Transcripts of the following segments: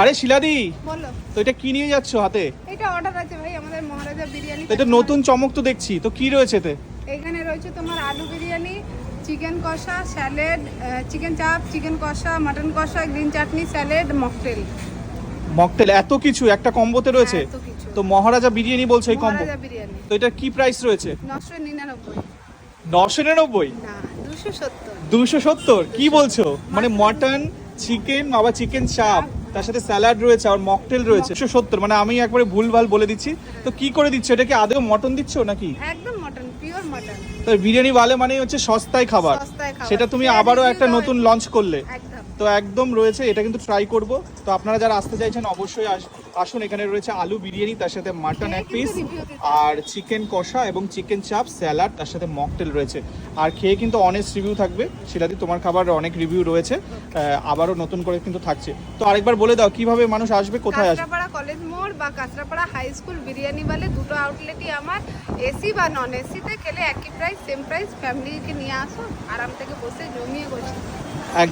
আরে শিলাদি, বলো। তো এটা কি নিয়ে যাচ্ছ হাতে? এটা অর্ডার আছে ভাই আমাদের মহারাজা বিরিয়ানি। তো এটা নতুন চমক তো দেখছি, তো কি রয়েছে এতে? এখানে রয়েছে তোমার আলু বিরিয়ানি, চিকেন কষা, স্যালাড, চিকেন চাপ, চিকেন কষা, মাটন কষা, গ্রিন চাটনি, স্যালাড, মকটেল। মকটেল, এত কিছু একটা কম্বোতে রয়েছে। এত কিছু। তো মহারাজা বিরিয়ানি বলছো এই কম্বো? মহারাজা বিরিয়ানি তো এটা কি প্রাইস রয়েছে? 999। 999? না, 270। 270? কি বলছো? মানে মটন, চিকেন, আবার চিকেন চাপ, তার সাথে স্যালাড রয়েছে আর মকটেল রয়েছে 270। মানে আমি একবারে ভুলভাল বলে দিচ্ছি। তো কি করে দিচ্ছ? এটা কি আদৌ মটন দিচ্ছ নাকি? একদম মটন, পিওর মটন। তো বিরিয়ানি ওয়ালে মানে হচ্ছে সস্তায় খাবার। সস্তায় খাবার। সেটা তুমি Share আবারও review একটা দাও নতুন একটু। লঞ্চ করলে। একদম। তো একদম রয়েছে, এটা কিন্তু ট্রাই করব। তো আপনারা যারা আসতে চাইছেন অবশ্যই আসুন। এখানে রয়েছে আলু বিরিয়ানি, তার সাথে মাটন এক পিস, আর চিকেন কষা এবং চিকেন চাপ, স্যালাড, তার সাথে মকটেল রয়েছে। আর খেয়ে কিন্তু অনেস্ট রিভিউ থাকবে। শিলাদি, তোমার খাবার অনেক রিভিউ রয়েছে, আবারও নতুন করে কিন্তু থাকছে। তো আরেকবার বলে দাও কিভাবে মানুষ আসবে, কোথায় আসবে? কাঁচরাপাড়া কলেজ মোড় বা কাঁচরাপাড়া হাই স্কুল বিরিয়ানি ওয়ালে দুটো আউটলেটই আমার। এসি বা নন এসিতে খেলে একই প্রাইস, সেম প্রাইস। ফ্যামিলিকে নিয়ে আসো, আরাম থেকে বসে জমিয়ে বসে।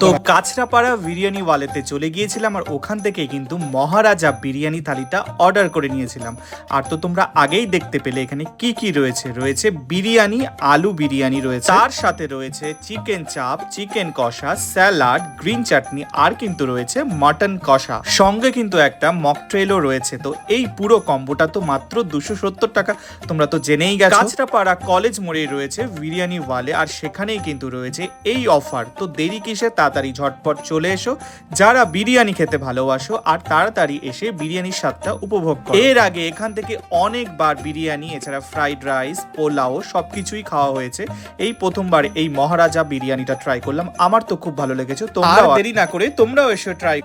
তো কাঁচরাপাড়া বিরিয়ানি ওয়ালেতে চলে গিয়েছিলাম আর ওখান থেকে কিন্তু মহারাজা বিরিয়ানি থালিটা অর্ডার করে নিয়েছিলাম। আর তো তোমরা আগেই দেখতে পেলে এখানে কি কি রয়েছে। রয়েছে বিরিয়ানি, আলু বিরিয়ানি রয়েছে, তার সাথে রয়েছে চিকেন চাপ, চিকেন কষা, স্যালাড, গ্রিন চাটনি, আর কিন্তু রয়েছে মটন কষা, সঙ্গে কিন্তু একটা মকটেলও রয়েছে। তো এই পুরো কম্বোটা তো মাত্র 270 টাকা, তোমরা তো জেনেই গেছো। কাঁচরাপাড়া কলেজ মোড়ে রয়েছে বিরিয়ানি ওয়ালে, আর সেখানেই কিন্তু রয়েছে এই অফার। তো দেরি কিসে, তাড়াতাড়ি ঝটপট চলে এসো যারা বিরিয়ানি খেতে ভালোবাসো, আর তাড়াতাড়ি এসে বিরিয়ানির স্বাদটা উপভোগ করো। এর আগে এখান থেকে অনেকবার বিরিয়ানি, এছাড়া ফ্রাইড রাইস, পোলাও সবকিছুই খাওয়া হয়েছে। এই প্রথমবার এই মহারাজা বিরিয়ানিটা ট্রাই করলাম, আমার তো খুব ভালো লেগেছে। তোমরাও দেরি না করে তোমরাও এসে ট্রাই